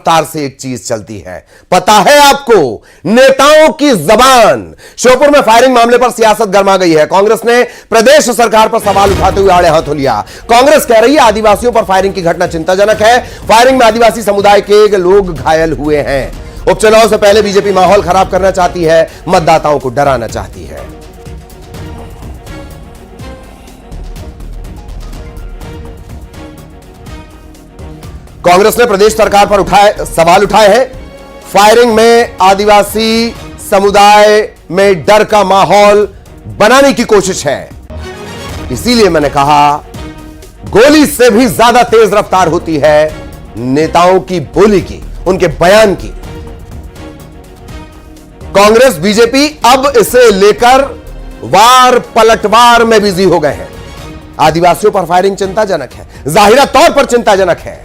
तार से एक चीज चलती है, पता है आपको, नेताओं की जबान। श्योपुर में फायरिंग मामले पर सियासत गर्मा गई है। कांग्रेस ने प्रदेश सरकार पर सवाल उठाते हुए आड़े हाथों लिया। कांग्रेस कह रही है आदिवासियों पर फायरिंग की घटना चिंताजनक है। फायरिंग में आदिवासी समुदाय के लोग घायल हुए हैं। उपचुनाव से पहले बीजेपी माहौल खराब करना चाहती है, मतदाताओं को डराना चाहती है। कांग्रेस ने प्रदेश सरकार पर सवाल उठाए हैं। फायरिंग में आदिवासी समुदाय में डर का माहौल बनाने की कोशिश है। इसीलिए मैंने कहा गोली से भी ज्यादा तेज रफ्तार होती है नेताओं की बोली की, उनके बयान की। कांग्रेस बीजेपी अब इसे लेकर वार पलटवार में बिजी हो गए हैं। आदिवासियों पर फायरिंग चिंताजनक है, जाहिरा तौर पर चिंताजनक है।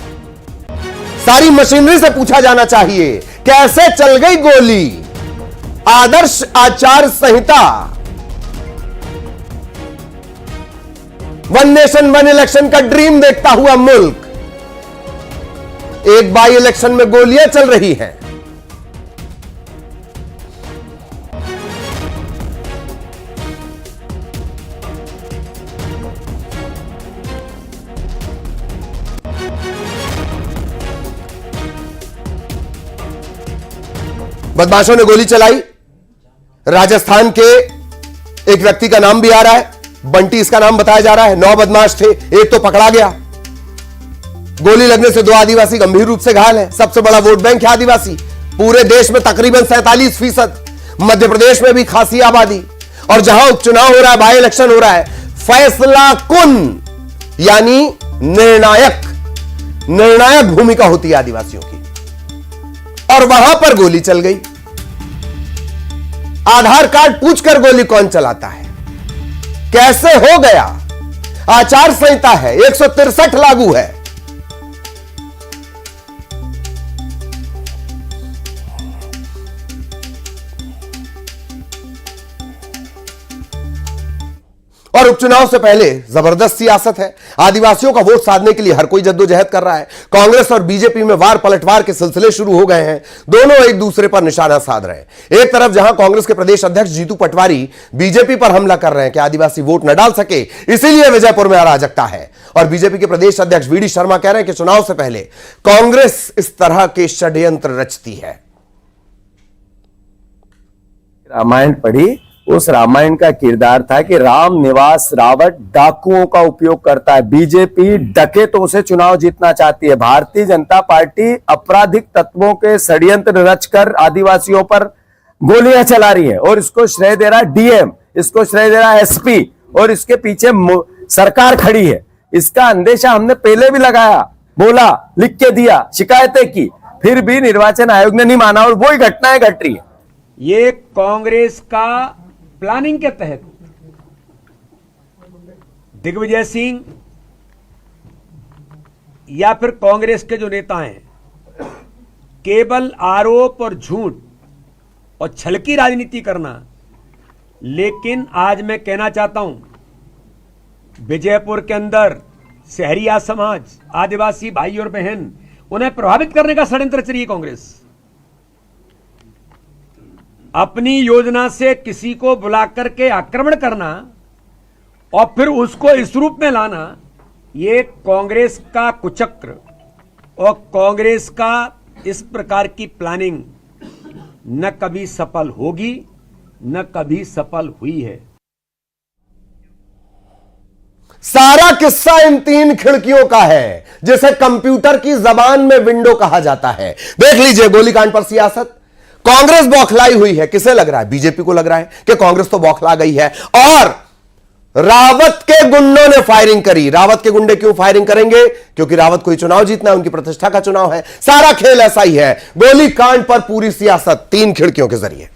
सारी मशीनरी से पूछा जाना चाहिए कैसे चल गई गोली। आदर्श आचार संहिता, वन नेशन वन इलेक्शन का ड्रीम देखता हुआ मुल्क, एक बाई इलेक्शन में गोलियां चल रही हैं। बदमाशों ने गोली चलाई। राजस्थान के एक व्यक्ति का नाम भी आ रहा है, बंटी इसका नाम बताया जा रहा है। 9 बदमाश थे, एक तो पकड़ा गया। गोली लगने से 2 आदिवासी गंभीर रूप से घायल है। सबसे बड़ा वोट बैंक है आदिवासी, पूरे देश में तकरीबन 47%। मध्य प्रदेश में भी खासी आबादी, और जहां उपचुनाव हो रहा है, बाई इलेक्शन हो रहा है, फैसला कुन यानी निर्णायक भूमिका होती है आदिवासियों की, और वहां पर गोली चल गई। आधार कार्ड पूछकर गोली कौन चलाता है, कैसे हो गया? आचार संहिता है, 163 लागू है। और उपचुनाव से पहले जबरदस्त सियासत है। आदिवासियों का वोट साधने के लिए हर कोई जद्दोजहद कर रहा है। कांग्रेस और बीजेपी में वार पलटवार के सिलसिले शुरू हो गए हैं। दोनों एक दूसरे पर निशाना साध रहे हैं। एक तरफ जहां कांग्रेस के प्रदेश अध्यक्ष जीतू पटवारी बीजेपी पर हमला कर रहे हैं कि आदिवासी वोट न डाल सके, इसीलिए विजयपुर में अराजकता है, और बीजेपी के प्रदेश अध्यक्ष वीडी शर्मा कह रहे हैं कि चुनाव से पहले कांग्रेस इस तरह के षड्यंत्र रचती है। रामायण पढ़ी, उस रामायण का किरदार था कि राम निवास रावण डाकुओं का उपयोग करता है। बीजेपी डकैतों से चुनाव जीतना चाहती है। भारतीय जनता पार्टी आपराधिक तत्वों के षड्यंत्र रचकर आदिवासियों पर गोलियां चला रही है, और इसको श्रेय दे रहा है डीएम, इसको श्रेय दे रहा है एसपी, और इसके पीछे सरकार खड़ी है। इसका अंदेशा हमने पहले भी लगाया, बोला, लिख के दिया, शिकायतें की, फिर भी निर्वाचन आयोग ने नहीं माना, और वही घटनाएं घट रही है। ये कांग्रेस का प्लानिंग के तहत दिग्विजय सिंह या फिर कांग्रेस के जो नेता हैं, केवल आरोप और झूठ और छल की राजनीति करना। लेकिन आज मैं कहना चाहता हूं, विजयपुर के अंदर शहरिया समाज, आदिवासी भाई और बहन, उन्हें प्रभावित करने का षड्यंत्र रच रही है कांग्रेस। अपनी योजना से किसी को बुला करके आक्रमण करना और फिर उसको इस रूप में लाना, ये कांग्रेस का कुचक्र और कांग्रेस का इस प्रकार की प्लानिंग न कभी सफल होगी, न कभी सफल हुई है। सारा किस्सा इन 3 खिड़कियों का है, जिसे कंप्यूटर की जबान में विंडो कहा जाता है। देख लीजिए गोलीकांड पर सियासत। कांग्रेस बौखलाई हुई है। किसे लग रहा है? बीजेपी को लग रहा है कि कांग्रेस तो बौखला गई है, और रावत के गुंडों ने फायरिंग करी। रावत के गुंडे क्यों फायरिंग करेंगे? क्योंकि रावत को ही चुनाव जीतना है, उनकी प्रतिष्ठा का चुनाव है। सारा खेल ऐसा ही है। गोलीकांड पर पूरी सियासत 3 खिड़कियों के जरिए।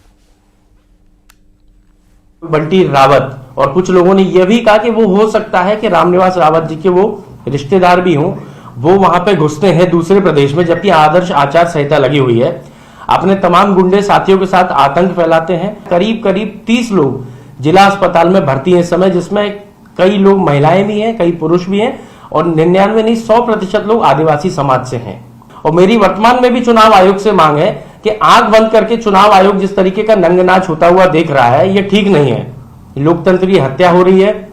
बंटी रावत और कुछ लोगों ने यह भी कहा कि वो हो सकता है कि रामनिवास रावत जी के वो रिश्तेदार भी हों, वो वहां पे घुसते हैं दूसरे प्रदेश में, जबकि आदर्श आचार संहिता लगी हुई है। अपने तमाम गुंडे साथियों के साथ आतंक फैलाते हैं। करीब 30 लोग जिला अस्पताल में भर्ती हैं इस समय, जिसमें कई लोग महिलाएं भी हैं, कई पुरुष भी हैं, और 99 नहीं 100% लोग आदिवासी समाज से हैं। और मेरी वर्तमान में भी चुनाव आयोग से मांग है कि आंख बंद करके चुनाव आयोग जिस तरीके का नंगनाच होता हुआ देख रहा है, ये ठीक नहीं है। लोकतंत्र की हत्या हो रही है।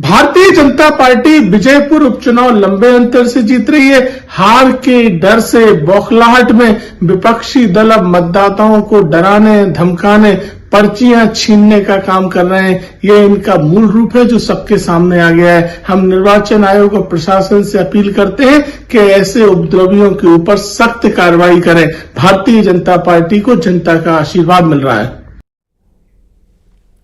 भारतीय जनता पार्टी विजयपुर उपचुनाव लंबे अंतर से जीत रही है। हार के डर से, बौखलाहट में विपक्षी दल अब मतदाताओं को डराने, धमकाने, पर्चियां छीनने का काम कर रहे हैं। ये इनका मूल रूप है जो सबके सामने आ गया है। हम निर्वाचन आयोग और प्रशासन से अपील करते हैं कि ऐसे उपद्रवियों के ऊपर सख्त कार्रवाई करें। भारतीय जनता पार्टी को जनता का आशीर्वाद मिल रहा है।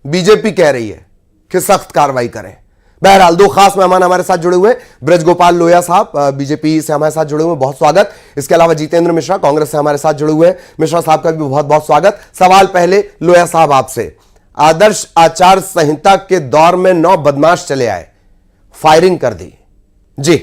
बीजेपी कह रही है कि सख्त कार्रवाई करें। बहरहाल दो खास मेहमान हमारे साथ जुड़े हुए, ब्रजगोपाल लोहिया साहब बीजेपी से हमारे साथ जुड़े हुए, बहुत स्वागत। इसके अलावा जितेंद्र मिश्रा कांग्रेस से हमारे साथ जुड़े हुए हैं, मिश्रा साहब का भी बहुत बहुत स्वागत। सवाल पहले लोहिया साहब आपसे, आदर्श आचार संहिता के दौर में 9 बदमाश चले आए, फायरिंग कर दी जी।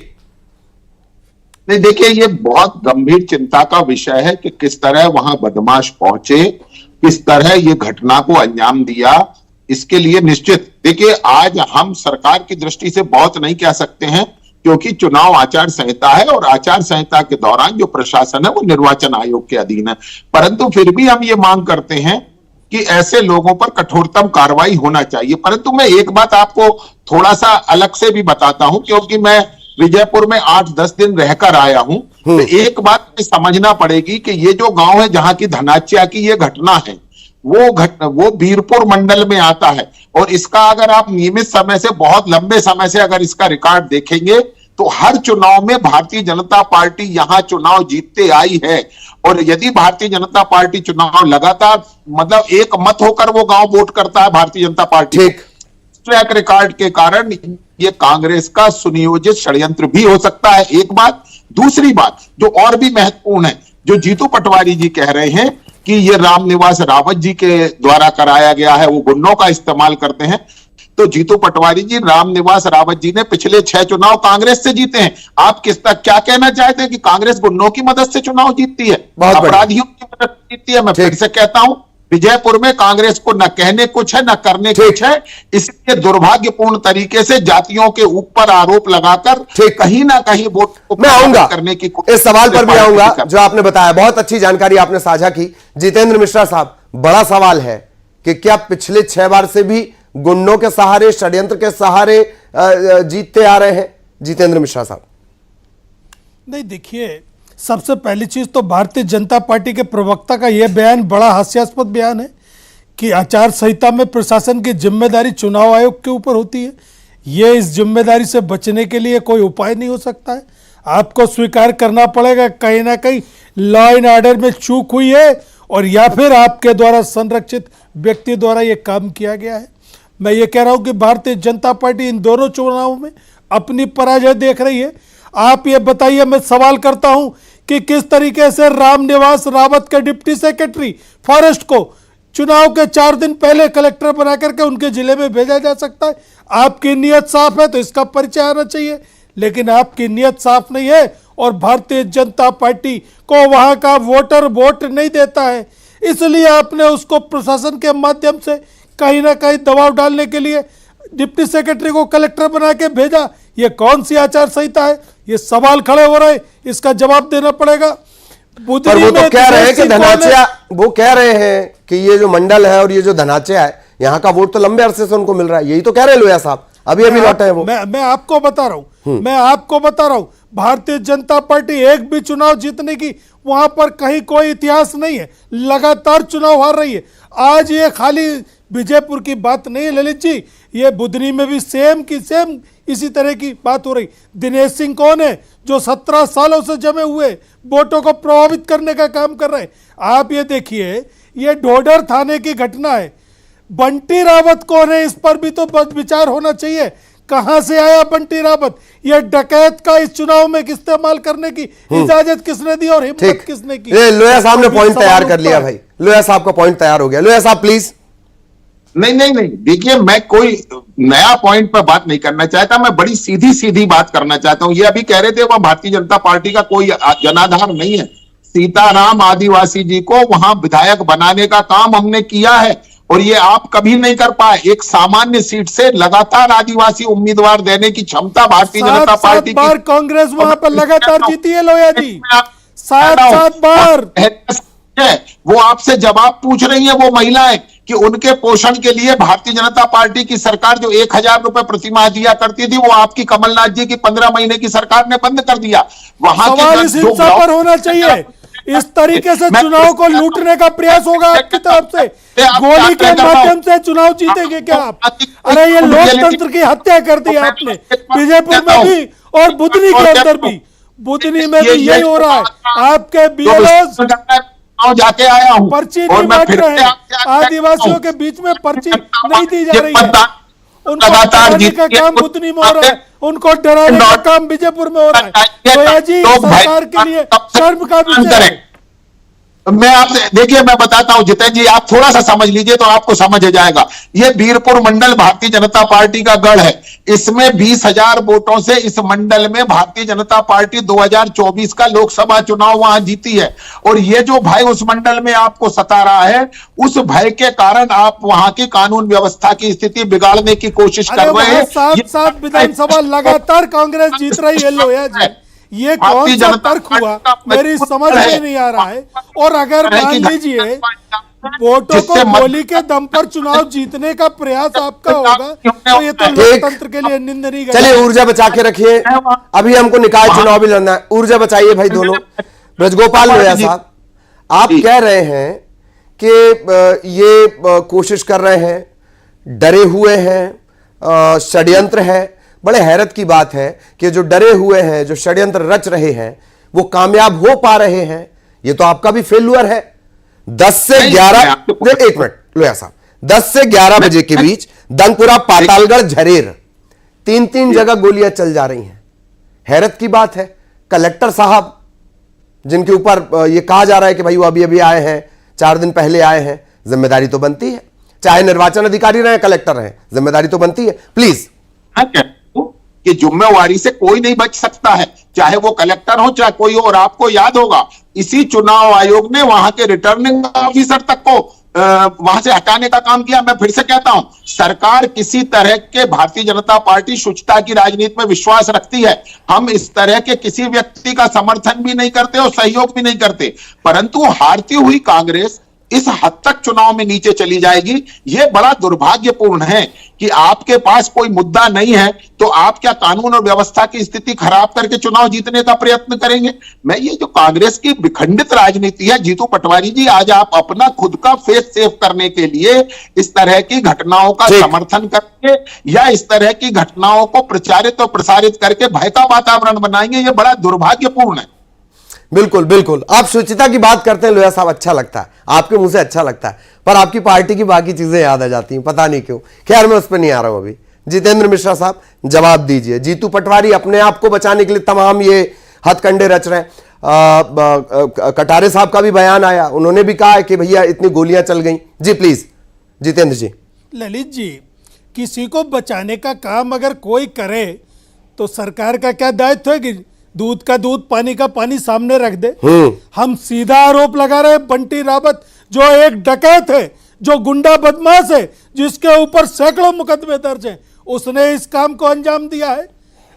नहीं, देखिए ये बहुत गंभीर चिंता का विषय है कि किस तरह वहां बदमाश पहुंचे, किस तरह ये घटना को अंजाम दिया। इसके लिए निश्चित देखिए आज हम सरकार की दृष्टि से बहुत नहीं कह सकते हैं क्योंकि चुनाव आचार संहिता है और आचार संहिता के दौरान जो प्रशासन है वो निर्वाचन आयोग के अधीन है, परंतु फिर भी हम ये मांग करते हैं कि ऐसे लोगों पर कठोरतम कार्रवाई होना चाहिए। परंतु मैं एक बात आपको थोड़ा सा अलग से भी बताता हूं क्योंकि मैं विजयपुर में 8-10 दिन रहकर आया हूं, तो एक बात समझना पड़ेगी कि ये जो गांव है जहां की धनाच्या की ये घटना है वो बीरपुर मंडल में आता है और इसका अगर आप नियमित समय से, बहुत लंबे समय से अगर इसका रिकॉर्ड देखेंगे तो हर चुनाव में भारतीय जनता पार्टी यहां चुनाव जीतते आई है। और यदि भारतीय जनता पार्टी चुनाव लगातार मतलब एक मत होकर वो गांव वोट करता है Bharatiya Janata party, track record के कारण ये कांग्रेस का सुनियोजित षड्यंत्र भी हो सकता है, एक बात। दूसरी बात जो और भी महत्वपूर्ण है, जो जीतू पटवारी जी कह रहे हैं कि ये रामनिवास रावत जी के द्वारा कराया गया है, वो गुंडों का इस्तेमाल करते हैं, तो जीतू पटवारी जी, रामनिवास रावत जी ने पिछले 6 चुनाव कांग्रेस से जीते हैं। आप किस तक क्या कहना चाहते हैं कि कांग्रेस गुंडों की मदद से चुनाव जीतती है, अपराधियों की मदद से जीतती है? मैं फिर से कहता हूं, विजयपुर में कांग्रेस को न कहने कुछ है न करने कुछ है, इसलिए दुर्भाग्यपूर्ण तरीके से जातियों के ऊपर आरोप लगाकर कहीं ना कहीं वोट मैं आऊंगा करने की इस सवाल पर भी आऊंगा जो आपने बताया, बहुत अच्छी जानकारी आपने साझा की। जितेंद्र मिश्रा साहब, बड़ा सवाल है कि क्या पिछले 6 बार से भी गुंडों के सहारे, षड्यंत्र के सहारे जीतते आ रहे हैं? जितेंद्र मिश्रा साहब। नहीं, देखिए सबसे पहली चीज तो भारतीय जनता पार्टी के प्रवक्ता का यह बयान बड़ा हास्यास्पद बयान है कि आचार संहिता में प्रशासन की जिम्मेदारी चुनाव आयोग के ऊपर होती है। ये इस जिम्मेदारी से बचने के लिए कोई उपाय नहीं हो सकता है। आपको स्वीकार करना पड़ेगा कहीं ना कहीं लॉ एंड ऑर्डर में चूक हुई है और या फिर आपके द्वारा संरक्षित व्यक्ति द्वारा ये काम किया गया है। मैं ये कह रहा हूं कि भारतीय जनता पार्टी इन दोनों चुनावों में अपनी पराजय देख रही है। आप ये बताइए, मैं सवाल करता हूं कि किस तरीके से रामनिवास रावत के डिप्टी सेक्रेटरी फॉरेस्ट को चुनाव के 4 दिन पहले कलेक्टर बना करके उनके जिले में भेजा जा सकता है? आपकी नीयत साफ है तो इसका परिचय आना चाहिए, लेकिन आपकी नीयत साफ नहीं है और भारतीय जनता पार्टी को वहां का वोटर वोट नहीं देता है, इसलिए आपने उसको प्रशासन के माध्यम से कहीं ना कहीं दबाव डालने के लिए डिप्टी सेक्रेटरी को कलेक्टर बना के भेजा। ये कौन सी आचार संहिता है? ये सवाल खड़े हो रहे, इसका जवाब देना पड़ेगा। पर वो तो कह रहे हैं कि धनाच्या, वो कह रहे हैं कि ये जो मंडल है और ये जो धनाच्या है, यहाँ का वोट तो लंबे अरसे से उनको मिल रहा है, यही तो कह रहे हैं लोहिया साहब। अभी लौटे हैं वो। मैं आपको बता रहा हूं, भारतीय जनता पार्टी एक भी चुनाव जीतने की वहां पर कहीं कोई इतिहास नहीं है, लगातार चुनाव हार रही है। आज ये खाली विजयपुर की बात नहीं है ललित जी, ये बुधनी में भी सेम की सेम इसी तरह की बात हो रही। दिनेश सिंह कौन है जो 17 सालों से जमे हुए वोटों को प्रभावित करने का काम कर रहे हैं? आप ये देखिए, ये ढोडर थाने की घटना है, बंटी रावत कौन है, इस पर भी तो विचार होना चाहिए। कहां से आया बंटी रावत? ये डकैत का इस चुनाव में इस्तेमाल करने की इजाजत किसने दी और हिम्मत किसने की? लोहिया साहब ने पॉइंट तैयार कर लिया भाई, लोहिया साहब का पॉइंट तैयार हो गया। लोहिया साहब प्लीज। नहीं, देखिए मैं कोई नया पॉइंट पर बात नहीं करना चाहता, मैं बड़ी सीधी सीधी बात करना चाहता हूं। ये अभी कह रहे थे वह भारतीय जनता पार्टी का कोई जनाधार नहीं है। सीताराम आदिवासी जी को वहां विधायक बनाने का काम हमने किया है और ये आप कभी नहीं कर पाए। एक सामान्य सीट से लगातार आदिवासी उम्मीदवार देने की क्षमता भारतीय जनता पार्टी की। कांग्रेस वहां पर लगातार जीती है लोहिया जी, 7 बार है वो आपसे जवाब पूछ रही है वो महिलाएं कि उनके पोषण के लिए भारतीय जनता पार्टी की सरकार जो 1,000 रुपए प्रतिमाह दिया करती थी वो आपकी कमलनाथ जी की 15 महीने की सरकार ने बंद कर दिया। वहां सवाल इस हिंसा पर होना चाहिए। इस तरीके से चुनाव को लूटने का प्रयास होगा आपकी तरफ से, गोली के माध्यम से चुनाव जीतेंगे क्या आप? अरे ये लोकतंत्र की हत्या कर दी आपने, बीजेपुर में भी और बुधनी के अंदर भी। बुधनी में भी यही हो रहा है। आपके बीएलओ जाके आया हूं पर्ची नहीं बांट रहे हैं, आदिवासियों के बीच में पर्ची नहीं दी जा रही है। उनको डराने का काम बुधनी में हो रहा है, उनको डराने का काम बीजेपुर में हो रहा है। गोया जी सरकार के लिए शर्म का विषय है। मैं आपसे देखिए मैं बताता हूं जितेंद्र जी, आप थोड़ा सा समझ लीजिए तो आपको समझ जाएगा। ये बीरपुर मंडल भारतीय जनता पार्टी का गढ़ है। इसमें 20,000 वोटों से इस मंडल में भारतीय जनता पार्टी 2024 का लोकसभा चुनाव वहां जीती है। और ये जो भय उस मंडल में आपको सता रहा है, उस भय के कारण आप वहां की कानून व्यवस्था की स्थिति बिगाड़ने की कोशिश कर रहे हैं। 7 विधानसभा लगातार कांग्रेस जीत रही है लोया जी। ये कौन सा तर्क हुआ, मेरी समझ में नहीं आ रहा है। और अगर मान लीजिए वोटों को गोली के दम पर चुनाव जीतने का प्रयास आपका होगा तो ये तो लोकतंत्र के लिए निंदनीय। चलिए ऊर्जा बचा के रखिए, अभी हमको निकाय चुनाव भी लड़ना है। ऊर्जा बचाइए भाई दोनों। ब्रजगोपाल लोया साहब, आप कह रहे हैं कि ये कोशिश कर रहे हैं, डरे हुए हैं, षड्यंत्र है। बड़े हैरत की बात है कि जो डरे हुए हैं, जो षड्यंत्र रच रहे हैं, वो कामयाब हो पा रहे हैं। ये तो आपका भी फेल्यूर है। 10 से 11 एक मिनट लोया साहब, 10 से 11 बजे के बीच दंगपुरा, पातालगढ़, झरेर 3 जगह गोलियां चल जा रही हैं। हैरत की बात है। कलेक्टर साहब जिनके ऊपर यह कहा जा रहा है कि भाई वो अभी अभी आए हैं, 4 दिन पहले आए हैं, जिम्मेदारी तो बनती है। चाहे निर्वाचन अधिकारी रहे, कलेक्टर रहे, जिम्मेदारी तो बनती है। प्लीज। कि जिम्मेवारी से कोई नहीं बच सकता है, चाहे वो कलेक्टर हो चाहे कोई हो। और आपको याद होगा इसी चुनाव आयोग ने वहां के रिटर्निंग ऑफिसर तक को वहां से हटाने का काम किया। मैं फिर से कहता हूं, सरकार किसी तरह के, भारतीय जनता पार्टी शुचिता की राजनीति में विश्वास रखती है। हम इस तरह के किसी व्यक्ति का समर्थन भी नहीं करते और सहयोग भी नहीं करते। परंतु हारती हुई कांग्रेस इस हद तक चुनाव में नीचे चली जाएगी, यह बड़ा दुर्भाग्यपूर्ण है कि आपके पास कोई मुद्दा नहीं है तो आप क्या कानून और व्यवस्था की स्थिति खराब करके चुनाव जीतने का प्रयत्न करेंगे। मैं ये जो कांग्रेस की विखंडित राजनीति है, जीतू पटवारी जी, आज आप अपना खुद का फेस सेव करने के लिए इस तरह की घटनाओं का समर्थन करके या इस तरह की घटनाओं को प्रचारित और प्रसारित करके भय का वातावरण बनाएंगे, यह बड़ा दुर्भाग्यपूर्ण है। बिल्कुल बिल्कुल, आप शुचिता की बात करते हैं लोया साहब, अच्छा लगता है, आपके मुंह से अच्छा लगता है, पर आपकी पार्टी की बाकी चीजें याद आ जाती हैं, पता नहीं क्यों। खैर मैं उस पर नहीं आ रहा हूं अभी। जितेंद्र मिश्रा साहब जवाब दीजिए। जीतू पटवारी अपने आप को बचाने के लिए तमाम ये हथकंडे रच रहे हैं। कटारे साहब का भी बयान आया, उन्होंने भी कहा है कि भैया इतनी गोलियां चल गई। जी प्लीज जितेंद्र जी। ललित जी, किसी को बचाने का काम अगर कोई करे तो सरकार का क्या दायित्व है कि दूध का दूध, पानी का पानी सामने रख दे। हम सीधा आरोप लगा रहे हैं बंटी रावत जो एक डकैत है, जो गुंडा बदमाश है, जिसके ऊपर सैकड़ों मुकदमे दर्ज हैं, उसने इस काम को अंजाम दिया है।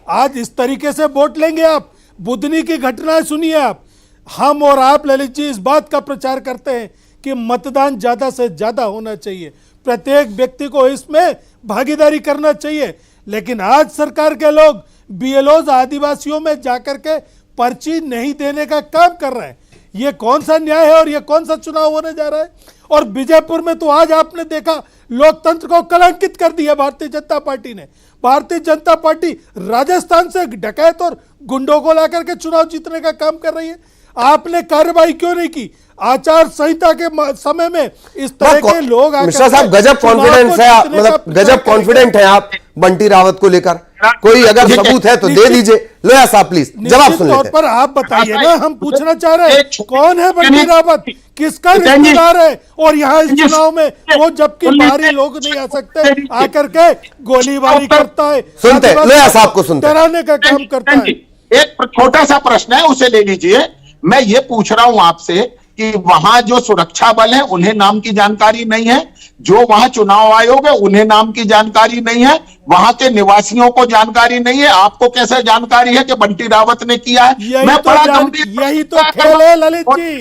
आज इस तरीके से वोट लेंगे आप? बुधनी की घटनाएं सुनिए आप। हम और आप ललित जी इस बात का प्रचार करते हैं कि मतदान ज्यादा से ज्यादा होना चाहिए, प्रत्येक व्यक्ति को इसमें भागीदारी करना चाहिए। लेकिन आज सरकार के लोग बीएलओ आदिवासियों में जाकर के पर्ची नहीं देने का काम कर रहे हैं। ये कौन सा न्याय है और ये कौन सा चुनाव होने जा रहा है? और बीजेपुर में तो आज आपने देखा लोकतंत्र को कलंकित कर दिया भारतीय जनता पार्टी ने। भारतीय जनता पार्टी राजस्थान से डकैत और गुंडों को लाकर के चुनाव जीतने का काम कर रही है। आपने कार्रवाई क्यों नहीं की? आचार संहिता के समय में इस तरह के लोग मिश्रा साहब गजब कॉन्फिडेंस है, मतलब गजब कॉन्फिडेंट है आप बंटी रावत को लेकर। कोई अगर सबूत है तो दे दीजिए। लोया साहब प्लीज जवाब सुन लेते हैं। पर आप बताइए ना, हम पूछना चाह रहे हैं कौन है बंटी रावत, किसका रिश्तेदार है? और यहाँ इस चुनाव में वो जबकि बाहरी लोग नहीं आ सकते, आकर के गोलीबारी करता है। सुनते लोया साहब को, सुनते डराने का काम करता है। एक छोटा सा प्रश्न है, उसे ले लीजिए। मैं ये पूछ रहा हूं आपसे कि वहां जो सुरक्षा बल है उन्हें नाम की जानकारी नहीं है, जो वहां चुनाव आयोग है उन्हें नाम की जानकारी नहीं है, वहां के निवासियों को जानकारी नहीं है। आपको कैसे जानकारी है कि बंटी रावत ने किया है? यही तो खेल है ललित जी,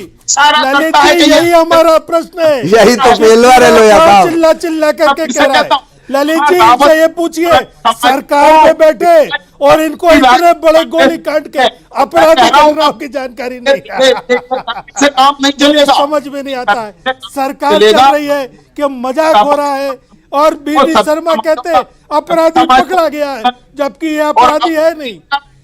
ललित जी यही हमारा प्रश्न है। यही तो फेलवार है लोया साहब। चिल्ला चिल्ला करके कह रहा है ललित जी, इनसे ये पूछिए सरकार में बैठे और इनको इतने बड़े गोली कांड के अपराधी घटनाओं की जानकारी नहीं है। से काम नहीं चलेगा, समझ में नहीं आता है। सरकार कह रही है कि मजाक हो रहा है और बीडी शर्मा कहते अपराधी पकड़ा गया है, जबकि ये अपराधी है नहीं,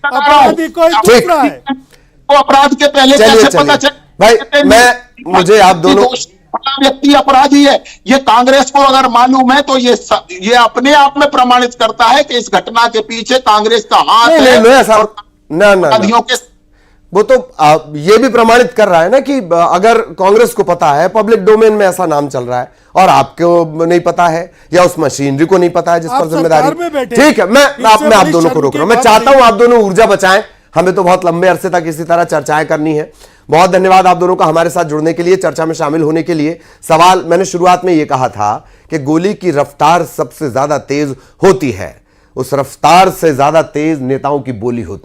अपराधी कोई दूसरा है। तो अपराध के पहले चलिए कैसे पता चलिए चल भाई, मुझे आप दोनों व्यक्ति अपराधी है, ये कांग्रेस को अगर मालूम है तो ये अपने आप में प्रमाणित करता है कि इस घटना के पीछे कांग्रेस का हाथ नहीं, है। लोया साहब, और ना अपराधियों के वो तो ये भी प्रमाणित कर रहा है ना कि अगर कांग्रेस को पता है, पब्लिक डोमेन में ऐसा नाम चल रहा है और आपको नहीं पता है या उस मशीनरी को नहीं पता है जिस पर जिम्मेदारी। ठीक है, मैं आप दोनों को रोक रहा हूं। मैं चाहता हूं आप दोनों ऊर्जा बचाएं, हमें तो बहुत लंबे अरसे तक इसी तरह चर्चाएं करनी है। बहुत धन्यवाद आप दोनों का हमारे साथ जुड़ने के लिए, चर्चा में शामिल होने के लिए। सवाल मैंने शुरुआत में यह कहा था कि गोली की रफ्तार सबसे ज्यादा तेज होती है, उस रफ्तार से ज्यादा तेज नेताओं की बोली होती है।